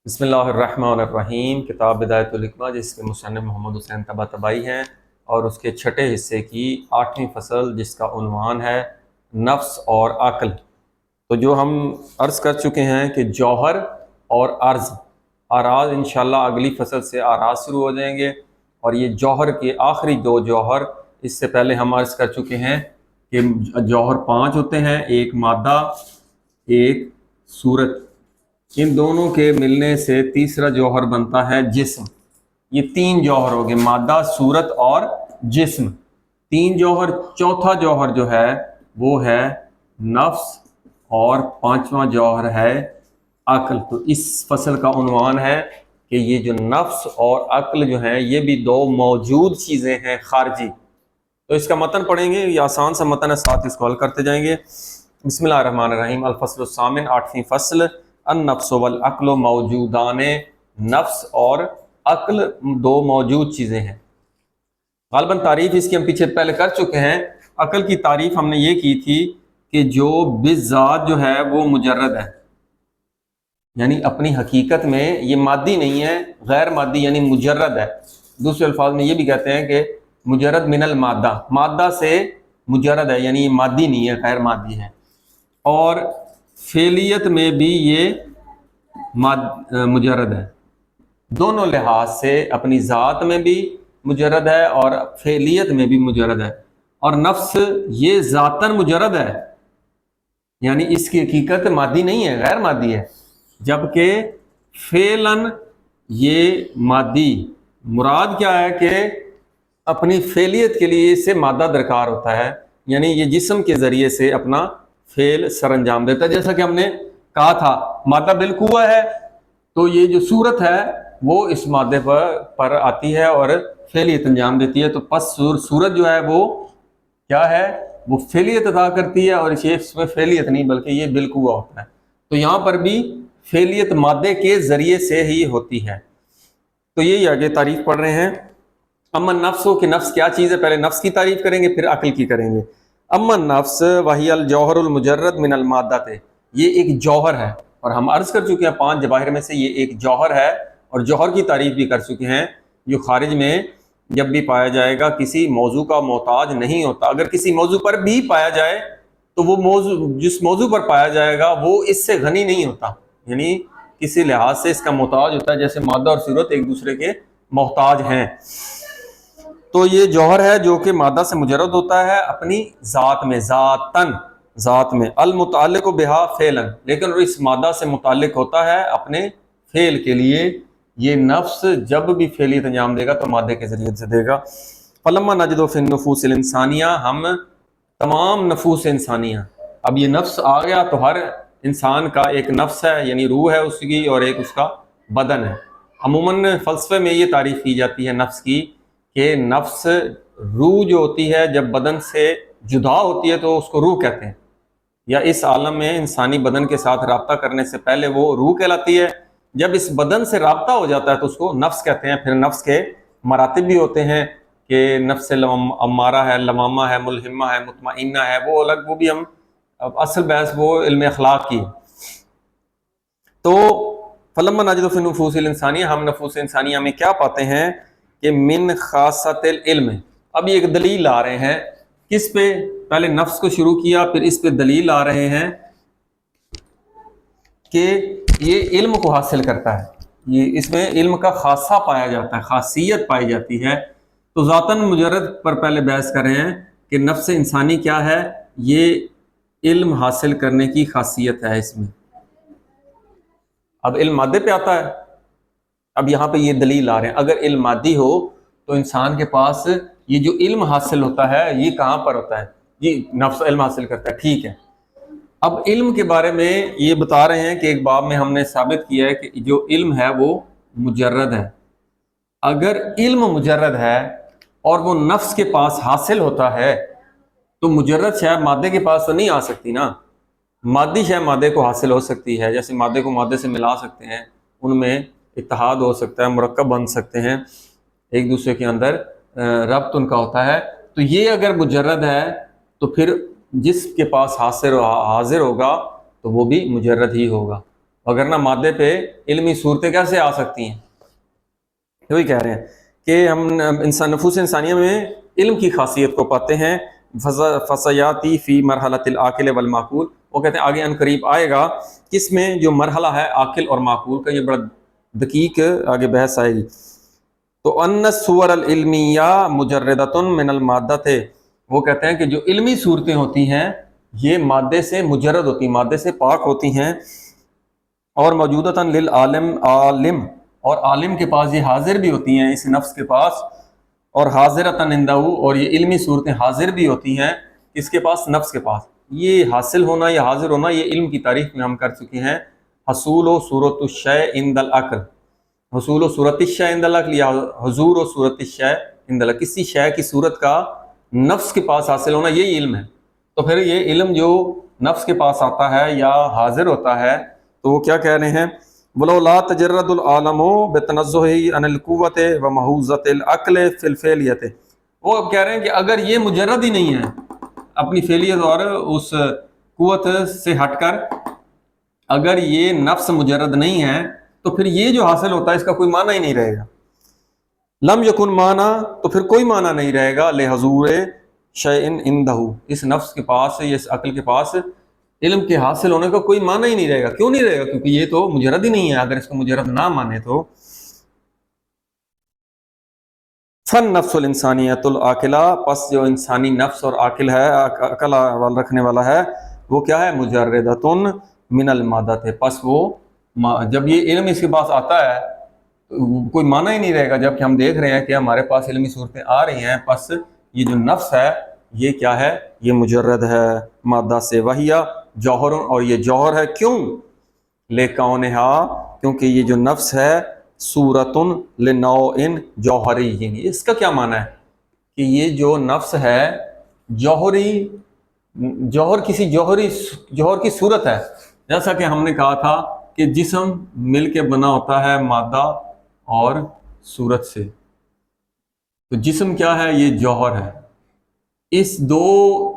بسم اللہ الرحمن الرحیم۔ کتاب بدایت الحکمہ جس کے مصنف محمد حسین طباطبائی ہیں، اور اس کے چھٹے حصے کی 8ویں فصل جس کا عنوان ہے نفس اور عقل۔ تو جو ہم عرض کر چکے ہیں کہ جوہر اور عرض، آراز انشاءاللہ اگلی فصل سے آراز شروع ہو جائیں گے، اور یہ جوہر کے آخری دو جوہر، اس سے پہلے ہم عرض کر چکے ہیں کہ جوہر 5 ہوتے ہیں، ایک مادہ ایک صورت۔ ان دونوں کے ملنے سے تیسرا جوہر بنتا ہے جسم۔ یہ 3 جوہر ہو گئے، مادہ، صورت اور جسم، 3 جوہر۔ چوتھا جوہر جو ہے وہ ہے نفس، اور 5واں جوہر ہے عقل۔ تو اس فصل کا عنوان ہے کہ یہ جو نفس اور عقل جو ہیں یہ بھی 2 موجود چیزیں ہیں خارجی۔ تو اس کا متن پڑھیں گے، یہ آسان سا متن ہے، ساتھ اس کو حل کرتے جائیں گے۔ بسم اللہ الرحمن الرحیم۔ الفصل الثامن، 8ویں فصل۔ النفس والعقل موجودان، نفس اور عقل 2 موجود چیزیں ہیں۔ غالباً تعریف اس کی ہم پیچھے پہلے کر چکے ہیں۔ عقل کی تعریف ہم نے یہ کی تھی کہ جو بالذات جو ہے وہ مجرد ہے، یعنی اپنی حقیقت میں یہ مادی نہیں ہے، غیر مادی یعنی مجرد ہے۔ دوسرے الفاظ میں یہ بھی کہتے ہیں کہ مجرد من المادہ، مادہ سے مجرد ہے، یعنی یہ مادی نہیں ہے، غیر مادی ہے۔ اور فعلیت میں بھی یہ مجرد ہے، دونوں لحاظ سے اپنی ذات میں بھی مجرد ہے اور فعلیت میں بھی مجرد ہے۔ اور نفس یہ ذاتاً مجرد ہے، یعنی اس کی حقیقت مادی نہیں ہے، غیر مادی ہے، جبکہ فعلاً یہ مادی۔ مراد کیا ہے کہ اپنی فعلیت کے لیے اس سے مادہ درکار ہوتا ہے، یعنی یہ جسم کے ذریعے سے اپنا فعل سر انجام دیتا ہے۔ جیسا کہ ہم نے کہا تھا مادہ بالقوہ ہے، تو یہ جو صورت ہے وہ اس مادے پر آتی ہے اور فعلیت انجام دیتی ہے۔ تو پس صورت جو ہے وہ کیا ہے، وہ فعلیت ادا کرتی ہے، اور اس میں فعلیت نہیں بلکہ یہ بالقوہ ہوتا ہے۔ تو یہاں پر بھی فعلیت مادے کے ذریعے سے ہی ہوتی ہے۔ تو یہ آگے تعریف پڑھ رہے ہیں۔ اما نفس ہو کہ نفس کیا چیز ہے، پہلے نفس کی تعریف کریں گے پھر عقل کی کریں گے۔ اما نفس وہی الجوہر المجرد من المادہ، یہ ایک جوہر ہے، اور ہم عرض کر چکے ہیں 5 جواہر میں سے یہ ایک جوہر ہے، اور جوہر کی تعریف بھی کر چکے ہیں، جو خارج میں جب بھی پایا جائے گا کسی موضوع کا محتاج نہیں ہوتا۔ اگر کسی موضوع پر بھی پایا جائے تو وہ موضوع، جس موضوع پر پایا جائے گا وہ اس سے غنی نہیں ہوتا، یعنی کسی لحاظ سے اس کا محتاج ہوتا ہے، جیسے مادہ اور صورت ایک دوسرے کے محتاج ہیں۔ تو یہ جوہر ہے جو کہ مادہ سے مجرد ہوتا ہے اپنی ذات میں، ذات میں، المتعلق بہا فعلا، لیکن اس مادہ سے متعلق ہوتا ہے اپنے فعل کے لیے۔ یہ نفس جب بھی فعلیت انجام دے گا تو مادے کے ذریعے سے دے گا۔ فلما نجد فی النفوس الانسانیہ، ہم تمام نفوس انسانیہ، اب یہ نفس آ گیا تو ہر انسان کا ایک نفس ہے، یعنی روح ہے اس کی، اور ایک اس کا بدن ہے۔ عموماً فلسفے میں یہ تعریف کی جاتی ہے نفس کی کہ نفس، روح جو ہوتی ہے جب بدن سے جدا ہوتی ہے تو اس کو روح کہتے ہیں، یا اس عالم میں انسانی بدن کے ساتھ رابطہ کرنے سے پہلے وہ روح کہلاتی ہے۔ جب اس بدن سے رابطہ ہو جاتا ہے تو اس کو نفس کہتے ہیں۔ پھر نفس کے مراتب بھی ہوتے ہیں کہ نفس امارہ ہے، لوامہ ہے، ملہمہ ہے، مطمئنہ ہے، وہ الگ، وہ بھی ہم اصل بحث وہ علم اخلاق کی۔ تو فلما نجد فی النفوس الانسانیہ، ہم نفوس انسانیہ میں کیا پاتے ہیں کہ من خاصۃ العلم۔ اب یہ ایک دلیل لا رہے ہیں، کس پہ؟ پہلے نفس کو شروع کیا، پھر اس پہ دلیل لا رہے ہیں کہ یہ علم کو حاصل کرتا ہے، یہ اس میں علم کا خاصہ پایا جاتا ہے، خاصیت پائی جاتی ہے۔ تو ذاتاً مجرد پر پہلے بحث کر رہے ہیں کہ نفس انسانی کیا ہے، یہ علم حاصل کرنے کی خاصیت ہے اس میں۔ اب علم مادے پہ آتا ہے، اب یہاں پہ یہ دلیل لا رہے ہیں، اگر علم مادی ہو تو انسان کے پاس یہ جو علم حاصل ہوتا ہے یہ کہاں پر ہوتا ہے؟ یہ نفس علم حاصل کرتا ہے، ٹھیک ہے۔ اب علم کے بارے میں یہ بتا رہے ہیں کہ ایک باب میں ہم نے ثابت کیا ہے کہ جو علم ہے وہ مجرد ہے۔ اگر علم مجرد ہے اور وہ نفس کے پاس حاصل ہوتا ہے تو مجرد شے مادے کے پاس تو نہیں آ سکتی نا، مادی شے مادے کو حاصل ہو سکتی ہے، جیسے مادے کو مادے سے ملا سکتے ہیں، ان میں اتحاد ہو سکتا ہے، مرکب بن سکتے ہیں، ایک دوسرے کے اندر ربط ان کا ہوتا ہے۔ تو یہ اگر مجرد ہے تو پھر جس کے پاس حاضر ہوگا تو وہ بھی مجرد ہی ہوگا۔ وگرنہ مادے پہ علمی صورتیں کیسے آ سکتی ہیں؟ وہی کہہ رہے ہیں کہ ہم نفوس انسانیہ میں علم کی خاصیت کو پاتے ہیں. فسیاتی فی مرحلۃ العاقل والمعقول، وہ کہتے ہیں آگے ان قریب آئے گا کس میں جو مرحلہ ہے عاقل اور معقول کا، یہ بڑا دقیق آگے بحث آئے گی. تو ان الصور العلمیہ مجردۃ من المادۃ، وہ کہتے ہیں کہ جو علمی صورتیں ہوتی ہیں یہ مادے سے مجرد ہوتی ہیں، مادے سے پاک ہوتی ہیں. اور موجودتاً للعالم، عالم اور عالم کے پاس یہ حاضر بھی ہوتی ہیں اس نفس کے پاس، اور حاضرتاً عندہ، اور یہ علمی صورتیں حاضر بھی ہوتی ہیں اس کے پاس، نفس کے پاس. یہ حاصل ہونا یا حاضر ہونا یہ علم کی تعریف میں ہم کر چکے ہیں. حصول و صورت الشیء عند العقل، حصول و صورت الشیء عند العقل، یا حضور و صورت الشیء عند العقل، کسی شے کی صورت کا نفس کے پاس حاصل ہونا یہی علم ہے. تو پھر یہ علم جو نفس کے پاس آتا ہے یا حاضر ہوتا ہے تو وہ کیا کہہ رہے ہیں؟ وَلَوْ لَا تَجَرَّدُ الْعَالَمُ بِتَنَزُّهِهِ عَنِ الْقُوَّةِ وَمَحُوزَةِ الْعَقْلِ فِي الْفِعْلِيَّةِ، وہ اب کہہ رہے ہیں کہ اگر یہ مجرد ہی نہیں ہے اپنی فعلیت اور اس قوت سے ہٹ کر، اگر یہ نفس مجرد نہیں ہے تو پھر یہ جو حاصل ہوتا ہے اس کا کوئی معنی ہی نہیں رہے گا. لم یکن معنی، تو پھر کوئی معنی نہیں رہے گا لحضور شیء عندہ، اس نفس کے پاس یا اس عقل کے پاس علم کے حاصل ہونے کا کوئی معنی ہی نہیں رہے گا. کیوں نہیں رہے گا؟ کیونکہ یہ تو مجرد ہی نہیں ہے. اگر اس کو مجرد نہ مانے تو فن نفس الانسانیت العاقلہ، پس جو انسانی نفس اور عاقل ہے، عقل رکھنے والا ہے، وہ کیا ہے؟ مجردۃ من المادۃ. پس وہ جب یہ علم اس کے پاس آتا ہے تو کوئی معنی ہی نہیں رہے گا. جب کہ ہم دیکھ رہے ہیں کہ ہمارے پاس علمی صورتیں آ رہی ہیں، پس یہ جو نفس ہے یہ کیا ہے؟ یہ مجرد ہے مادہ سے. وہیہ جوہر، اور یہ جوہر ہے. کیوں؟ لکونہا، کیونکہ یہ جو نفس ہے صورت لنوع جوہری. اس کا کیا معنی ہے کہ یہ جو نفس ہے جوہری، جوہر کسی جوہر کی صورت ہے. جیسا کہ ہم نے کہا تھا کہ جسم مل کے بنا ہوتا ہے مادہ اور صورت سے، تو جسم کیا ہے؟ یہ جوہر ہے. اس دو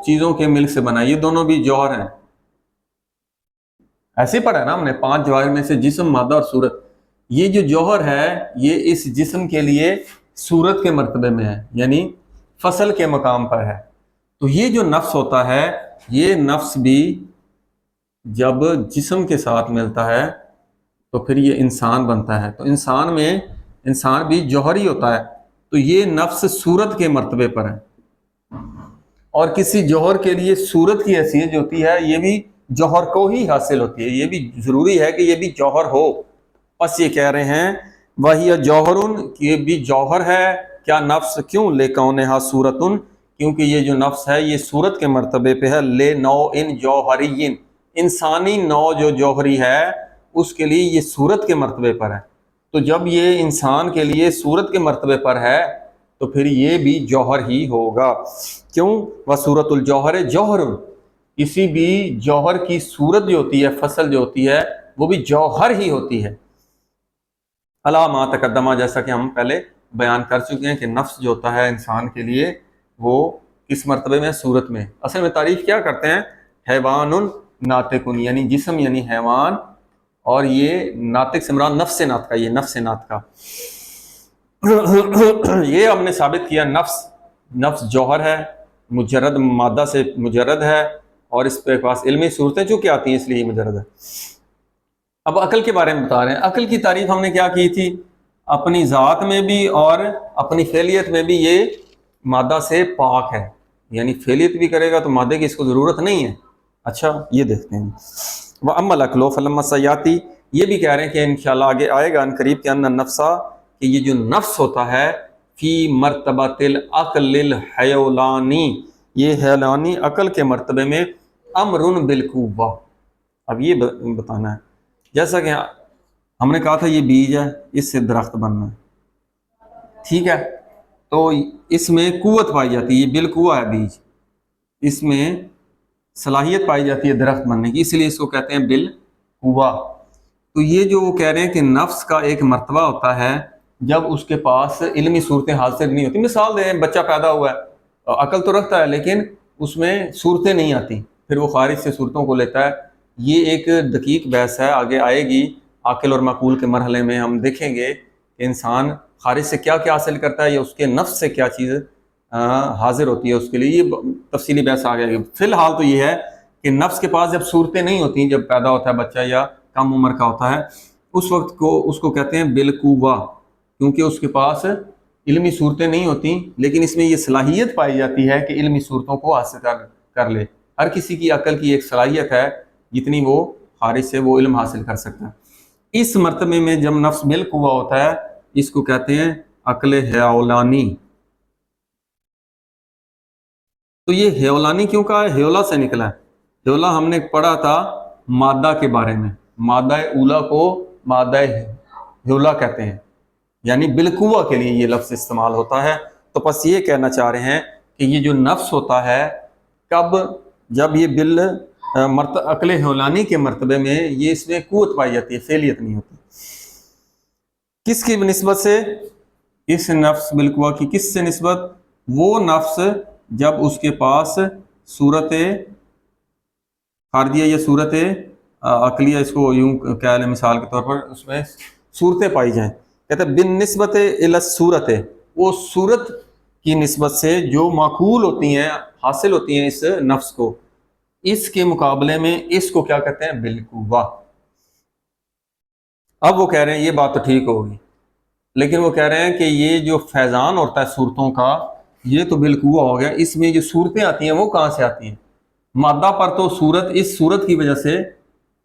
چیزوں کے مل سے بنا، یہ دونوں بھی جوہر ہیں. ایسے پڑھا ہے نا ہم نے، 5 جواہر میں سے جسم، مادہ اور صورت. یہ جو جوہر ہے یہ اس جسم کے لیے صورت کے مرتبے میں ہے، یعنی فصل کے مقام پر ہے. تو یہ جو نفس ہوتا ہے یہ نفس بھی جب جسم کے ساتھ ملتا ہے تو پھر یہ انسان بنتا ہے. تو انسان میں انسان بھی جوہری ہوتا ہے. تو یہ نفس صورت کے مرتبے پر ہے، اور کسی جوہر کے لیے صورت کی حیثیت جو ہوتی ہے یہ بھی جوہر کو ہی حاصل ہوتی ہے. یہ بھی ضروری ہے کہ یہ بھی جوہر ہو. بس یہ کہہ رہے ہیں وہی جوہر، کہ یہ بھی جوہر ہے. کیا نفس؟ کیوں؟ لکونہا صورت، کیونکہ یہ جو نفس ہے یہ صورت کے مرتبے پہ ہے. لنوع جوہری، انسانی نوع جو جوہری ہے اس کے لیے یہ صورت کے مرتبے پر ہے. تو جب یہ انسان کے لیے صورت کے مرتبے پر ہے تو پھر یہ بھی جوہر ہی ہوگا. کیوں؟ وصورت الجوہر جوہر، کسی بھی جوہر کی صورت جو ہوتی ہے، فصل جو ہوتی ہے، وہ بھی جوہر ہی ہوتی ہے. علی ما تقدمہ، جیسا کہ ہم پہلے بیان کر چکے ہیں کہ نفس جو ہوتا ہے انسان کے لیے وہ کس مرتبے میں؟ صورت میں. اصل میں تعریف کیا کرتے ہیں؟ حیوان ناطق، یعنی جسم یعنی حیوان، اور یہ ناطق سے مراد نفس ناطقہ، یہ نفس ناطقہ. یہ ہم نے ثابت کیا نفس جوہر ہے، مجرد مادہ سے مجرد ہے، اور اس پہ پاس علمی صورتیں چونکہ آتی ہیں اس لیے مجرد ہے. اب عقل کے بارے میں بتا رہے ہیں. عقل کی تعریف ہم نے کیا کی تھی؟ اپنی ذات میں بھی اور اپنی فعلیت میں بھی یہ مادہ سے پاک ہے، یعنی فعلیت بھی کرے گا تو مادے کی اس کو ضرورت نہیں ہے. اچھا یہ دیکھتے ہیں. وَأَمَّا الْعَقْلُ فَلَمَّا سَيَأْتِي، یہ بھی کہہ رہے ہیں کہ انشاءاللہ آگے آئے گا ان قریب کہ ان النفس، کہ یہ جو نفس ہوتا ہے فی مرتبۃ العقل الحیولانی، یہ حیولانی عقل کے مرتبے میں امر بالقوہ. اب یہ بتانا ہے، جیسا کہ ہم نے کہا تھا یہ بیج ہے، اس سے درخت بننا ہے، ٹھیک ہے؟ تو اس میں قوت پائی جاتی ہے، یہ بالقوہ ہے بیج، اس میں صلاحیت پائی جاتی ہے درخت بننے کی، اس لیے اس کو کہتے ہیں بالقوہ. تو یہ جو وہ کہہ رہے ہیں کہ نفس کا ایک مرتبہ ہوتا ہے جب اس کے پاس علمی صورتیں حاصل نہیں ہوتی. مثال دیں، بچہ پیدا ہوا ہے، عقل تو رکھتا ہے لیکن اس میں صورتیں نہیں آتی، پھر وہ خارج سے صورتوں کو لیتا ہے. یہ ایک دقیق بحث ہے، آگے آئے گی عاقل اور معقول کے مرحلے میں ہم دیکھیں گے کہ انسان خارج سے کیا کیا حاصل کرتا ہے یا اس کے نفس سے کیا چیز حاضر ہوتی ہے اس کے لیے، یہ تفصیلی بحث آ گئی۔ فی الحال تو یہ ہے کہ نفس کے پاس جب صورتیں نہیں ہوتی، جب پیدا ہوتا ہے بچہ یا کم عمر کا ہوتا ہے، اس وقت اس کو کہتے ہیں بالقوہ، کیونکہ اس کے پاس علمی صورتیں نہیں ہوتی، لیکن اس میں یہ صلاحیت پائی جاتی ہے کہ علمی صورتوں کو حاصل کر لے۔ ہر کسی کی عقل کی ایک صلاحیت ہے، جتنی وہ خارج سے وہ علم حاصل کر سکتا ہے۔ اس مرتبے میں جب نفس بالقوہ ہوتا ہے، اس کو کہتے ہیں عقل ہیولانی۔ تو یہ ہیولانی کیوں کہا ہے؟ ہیولا سے نکلا ہے۔ ہیولا ہم نے پڑھا تھا مادہ کے بارے میں، مادہ اولا کو مادہ ہیولا کہتے ہیں، یعنی بالقوہ کے لیے یہ لفظ استعمال ہوتا ہے۔ تو بس یہ کہنا چاہ رہے ہیں کہ یہ جو نفس ہوتا ہے، کب؟ جب یہ عقل ہیولانی کے مرتبے میں یہ اس میں قوت پائی جاتی ہے، فعلیت نہیں ہوتی۔ کس کی نسبت سے؟ اس نفس بالقوہ کی کس سے نسبت؟ وہ نفس جب اس کے پاس صورت خارجیہ یا صورت عقلیہ، اس کو یوں کہہ لیں مثال کے طور پر، اس میں صورتیں پائی جائیں، کہتے ہیں بن نسبت الی صورت، وہ صورت کی نسبت سے جو معقول ہوتی ہیں، حاصل ہوتی ہیں اس نفس کو، اس کے مقابلے میں اس کو کیا کہتے ہیں؟ بالقوہ۔ اب وہ کہہ رہے ہیں یہ بات تو ٹھیک ہوگی، لیکن وہ کہہ رہے ہیں کہ یہ جو فیضان ہوتا ہے صورتوں کا، یہ تو بالقوہ ہو گیا، اس میں جو صورتیں آتی ہیں وہ کہاں سے آتی ہیں؟ مادہ پر تو صورت، اس صورت کی وجہ سے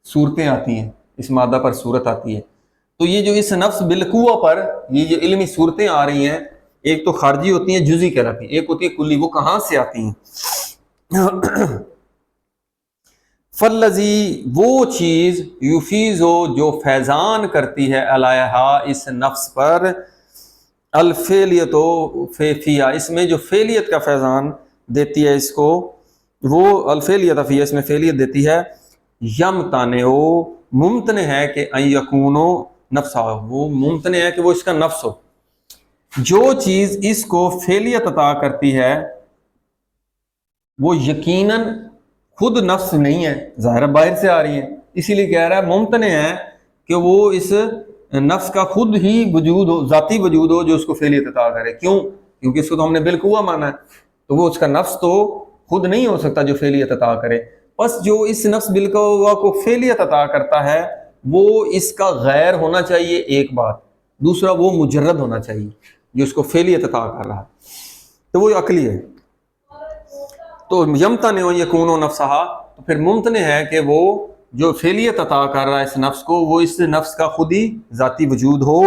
صورتیں آتی ہیں، اس مادہ پر صورت آتی ہے۔ تو یہ جو اس نفس بالقوہ پر یہ جو علمی صورتیں آ رہی ہیں، ایک تو خارجی ہوتی ہیں، جزئی کہلاتی ہیں، ایک ہوتی ہے کلی، وہ کہاں سے آتی ہیں؟ فالذی، وہ چیز، یفیزو، جو فیضان کرتی ہے، علیہا، اس نفس پر، الفعلیت و فیفیہ، اس میں جو فعلیت کا فیضان دیتی ہے اس کو، وہ الفعلیت فیہ، اس میں فعلیت دیتی ہے، یمتنع، ممتنع ہے کہ ان یکونو نفسہ، وہ ممتنع ہے کہ وہ اس کا نفس ہو۔ جو چیز اس کو فعلیت عطا کرتی ہے وہ یقیناً خود نفس نہیں ہے، ظاہر باہر سے آ رہی ہے، اسی لیے کہہ رہا ہے ممتنع ہے کہ وہ اس نفس کا خود ہی وجود ہو، ذاتی وجود ہو جو اس کو فعلیت عطا کرے۔ کیوں؟ کیونکہ اس کو تو ہم نے بالقوہ مانا ہے، تو وہ اس کا نفس تو خود نہیں ہو سکتا جو فعلیت عطا کرے۔ بس جو اس نفس بالقوہ کو فعلیت عطا کرتا ہے وہ اس کا غیر ہونا چاہیے، ایک بات، دوسرا وہ مجرد ہونا چاہیے جو اس کو فعلیت عطا کر رہا ہے، تو وہ عقلی ہے۔ تو یمتنع یکون نفسہا، تو پھر ممتنع ہے کہ وہ جو فعلیت عطا کر رہا ہے اس نفس کو، وہ اس نفس کا خود ہی ذاتی وجود ہو،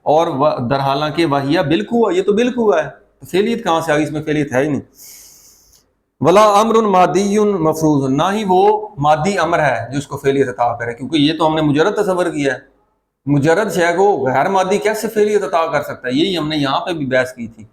اور در حالانکہ وہیہ بالقوہ، یہ تو بالقوہ ہے، تو فعلیت کہاں سے آ گئی؟ اس میں فعلیت ہے ہی نہیں۔ ولا امر مادی مفروض، نہ ہی وہ مادی امر ہے جو اس کو فعلیت عطا کرے، کیونکہ یہ تو ہم نے مجرد تصور کیا ہے، مجرد شے کو غیر مادی کیسے فعلیت عطا کر سکتا ہے؟ یہی ہم نے یہاں پہ بھی بحث کی تھی۔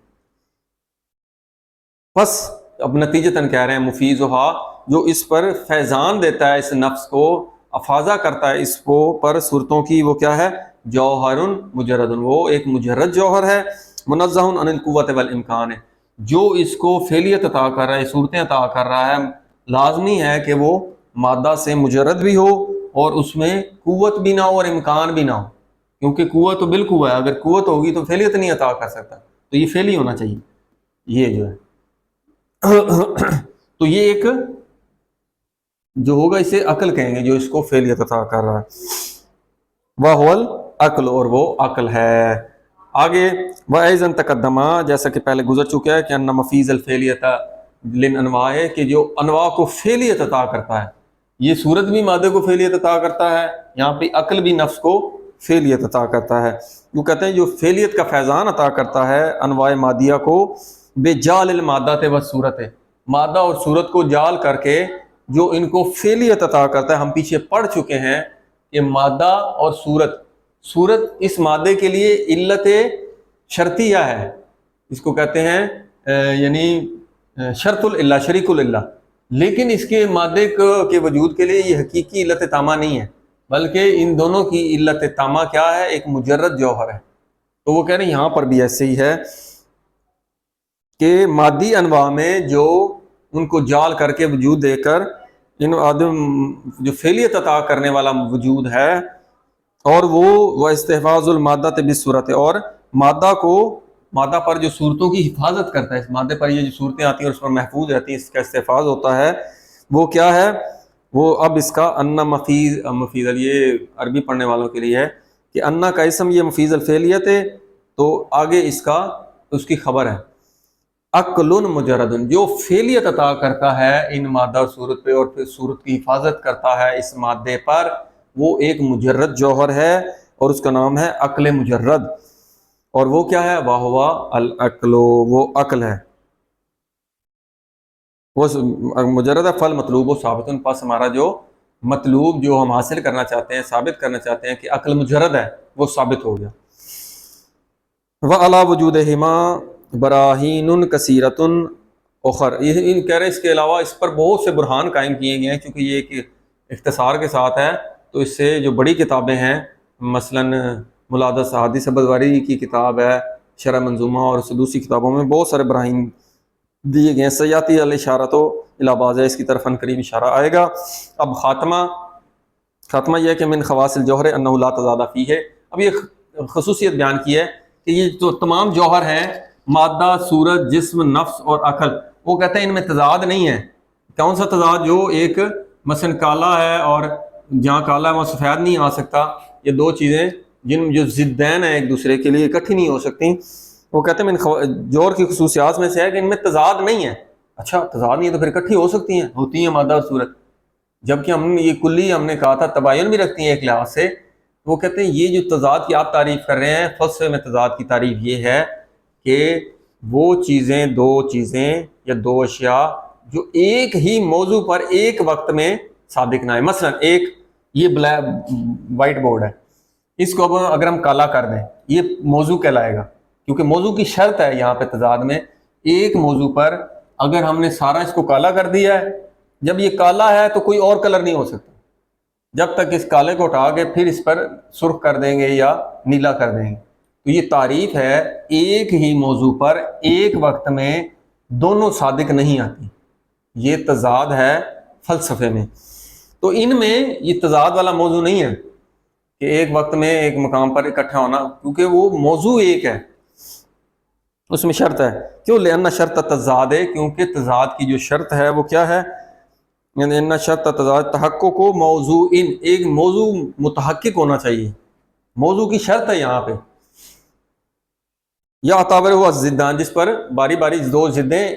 بس اب نتیجتاً کہہ رہے ہیں مفیزھا، جو اس پر فیضان دیتا ہے، اس نفس کو افاضہ کرتا ہے اس کو پر صورتوں کی، وہ کیا ہے؟ جوہر مجرد، وہ ایک مجرد جوہر ہے، منزہ عن القوت والامکان، جو اس کو فعلیت عطا کر رہا ہے، صورتیں عطا کر رہا ہے، لازمی ہے کہ وہ مادہ سے مجرد بھی ہو اور اس میں قوت بھی نہ ہو اور امکان بھی نہ ہو، کیونکہ قوت تو بالقوہ ہے، اگر قوت ہوگی تو فعلیت نہیں عطا کر سکتا، تو یہ فعلی ہونا چاہیے، یہ جو ہے۔ تو یہ ایک جو ہوگا اسے عقل کہیں گے، جو اس کو فعلیت عطا کر رہا ہے، وہ العقل، اور وہ عقل ہے۔ آگے وَأَيْضًا تقدمہ، جیسا کہ پہلے گزر چکا ہے کہ ان مفیز الفعلیت للانواع، کہ جو انواع کو فعلیت عطا کرتا ہے، یہ صورت بھی مادے کو فعلیت عطا کرتا ہے، یہاں پہ عقل بھی نفس کو فعلیت عطا کرتا ہے۔ وہ کہتے ہیں جو فعلیت کا فیضان عطا کرتا ہے انواع مادیہ کو، بے جال المادہ و صورت، مادہ اور صورت کو جال کر کے جو ان کو فعلیت عطا کرتا ہے۔ ہم پیچھے پڑھ چکے ہیں کہ مادہ اور صورت اس مادے کے لیے علت شرطیہ ہے، اس کو کہتے ہیں یعنی شرط العلہ، شریک العلہ، لیکن اس کے مادے کے وجود کے لیے یہ حقیقی علت تامہ نہیں ہے، بلکہ ان دونوں کی علت تامہ کیا ہے؟ ایک مجرد جوہر ہے۔ تو وہ کہہ رہے ہیں یہاں پر بھی ایسے ہی ہے کہ مادی انواع میں جو ان کو جال کر کے وجود دے کر ان آدم جو فعلیت عطا کرنے والا وجود ہے، اور وہ استحفاظ المادہ بالصورت، اور مادہ پر جو صورتوں کی حفاظت کرتا ہے، اس مادے پر یہ جو صورتیں آتی ہیں اور اس پر محفوظ رہتی ہیں، اس کا استحفاظ ہوتا ہے، وہ کیا ہے؟ وہ اب اس کا انا مفیز یہ عربی پڑھنے والوں کے لیے ہے کہ انا کا اسم یہ مفیز الفعلیت ہے، تو آگے اس کی خبر ہے عقل مجرد، جو فعلیت عطا کرتا ہے ان مادہ اور صورت پہ، اور پھر صورت کی حفاظت کرتا ہے اس مادے پر، وہ ایک مجرد جوہر ہے، اور اس کا نام ہے عقل مجرد، اور وہ کیا ہے؟ واہوا العقل، وہ عقل ہے، وہ مجرد ہے، فل مطلوب و ثابت، پس ہمارا جو مطلوب جو ہم حاصل کرنا چاہتے ہیں، ثابت کرنا چاہتے ہیں کہ عقل مجرد ہے، وہ ثابت ہو گیا۔ وَعَلَى وُجُودِهِمَا بَرَاهِينٌ كَثِيرَةٌ اخر، یہ کہہ رہے ہیں اس کے علاوہ اس پر بہت سے برہان قائم کیے گئے ہیں، کیونکہ یہ ایک اختصار کے ساتھ ہے، تو اس سے جو بڑی کتابیں ہیں، مثلاً ملادس احادیث بدواری کی کتاب ہے شرح منظومہ، اور اس دوسری کتابوں میں بہت سارے براہین دیے گئے ہیں۔ سیاتی الاشارۃ الی بعض، اس کی طرف ان قریب اشارہ آئے گا۔ اب خاتمہ یہ ہے کہ من خواص الجوہر انہ لا تضاد فیہ، اب یہ خصوصیت بیان کی ہے کہ یہ جو تمام جوہر ہیں، مادہ، صورت، جسم، نفس اور عقل، وہ کہتے ہیں ان میں تضاد نہیں ہے۔ کون سا تضاد؟ جو ایک مثلا کالا ہے اور جہاں کالا ہے وہاں سفید نہیں آ سکتا، یہ دو چیزیں جو ضدین ہیں ایک دوسرے کے لیے اکٹھی نہیں ہو سکتی، وہ کہتے ہیں جوہر کی خصوصیات میں سے ہے کہ ان میں تضاد نہیں ہے۔ اچھا تضاد نہیں ہے تو پھر اکٹھی ہو سکتی ہیں، ہوتی ہیں مادہ اور صورت، جبکہ ہم یہ کلی ہم نے کہا تھا تباین بھی رکھتی ہیں ایک لحاظ سے۔ وہ کہتے ہیں یہ جو تضاد کی آپ تعریف کر رہے ہیں، فلسفے میں تضاد کی تعریف یہ ہے کہ وہ چیزیں، دو چیزیں یا دو اشیاء جو ایک ہی موضوع پر ایک وقت میں صادق نہ ہے۔ مثلا ایک یہ وائٹ بورڈ ہے، اس کو اب اگر ہم کالا کر دیں، یہ موضوع کہلائے گا، کیونکہ موضوع کی شرط ہے یہاں پہ تضاد میں، ایک موضوع پر اگر ہم نے سارا اس کو کالا کر دیا ہے، جب یہ کالا ہے تو کوئی اور کلر نہیں ہو سکتا، جب تک اس کالے کو اٹھا کے پھر اس پر سرخ کر دیں گے یا نیلا کر دیں گے۔ تو یہ تعریف ہے ایک ہی موضوع پر ایک وقت میں دونوں صادق نہیں آتی، یہ تضاد ہے فلسفے میں۔ تو ان میں یہ تضاد والا موضوع نہیں ہے کہ ایک وقت میں ایک مقام پر اکٹھا ہونا، کیونکہ وہ موضوع ایک ہے، اس میں شرط ہے۔ کیوں؟ لأن شرط تضاد ہے، کیونکہ تضاد کی جو شرط ہے وہ کیا ہے؟ یعنی ان شرط تضاد تحقق کو موضوع، ایک موضوع متحقق ہونا چاہیے، موضوع کی شرط ہے یہاں پہ۔ یا عطاور ہوا ضدان، جس پر باری باری دو ضدیں،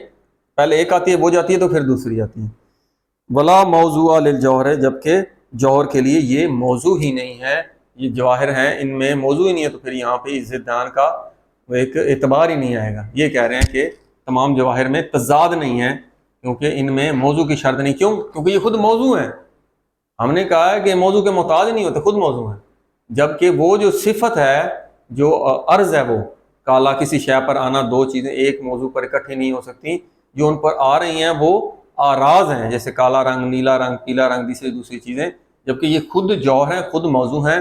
پہلے ایک آتی ہے وہ جاتی ہے تو پھر دوسری آتی ہے۔ ولا موضوع للجوہر، جبکہ جوہر کے لیے یہ موضوع ہی نہیں ہے، یہ جواہر ہیں ان میں موضوع ہی نہیں ہے، تو پھر یہاں پہ ضدان کا ایک اعتبار ہی نہیں آئے گا۔ یہ کہہ رہے ہیں کہ تمام جواہر میں تضاد نہیں ہے، کیونکہ ان میں موضوع کی شرط نہیں۔ کیوں؟ کیونکہ یہ خود موضوع ہیں، ہم نے کہا ہے کہ موضوع کے محتاج نہیں ہوتے، خود موضوع ہیں، جبکہ وہ جو صفت ہے، جو عرض ہے، وہ کالا کسی شے پر آنا، دو چیزیں ایک موضوع پر اکٹھی نہیں ہو سکتی، جو ان پر آ رہی ہیں وہ آراز ہیں، جیسے کالا رنگ، نیلا رنگ، پیلا رنگ، دوسری چیزیں، جبکہ یہ خود جوہر ہیں، خود موضوع ہیں۔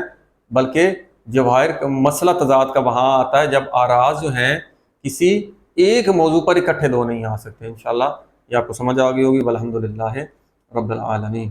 بلکہ جواہر مسئلہ تضاد کا وہاں آتا ہے جب آراز جو ہیں کسی ایک موضوع پر اکٹھے دو نہیں آ سکتے۔ انشاءاللہ یہ آپ کو سمجھ آ گئی ہوگی۔ والحمدللہ رب العالمین۔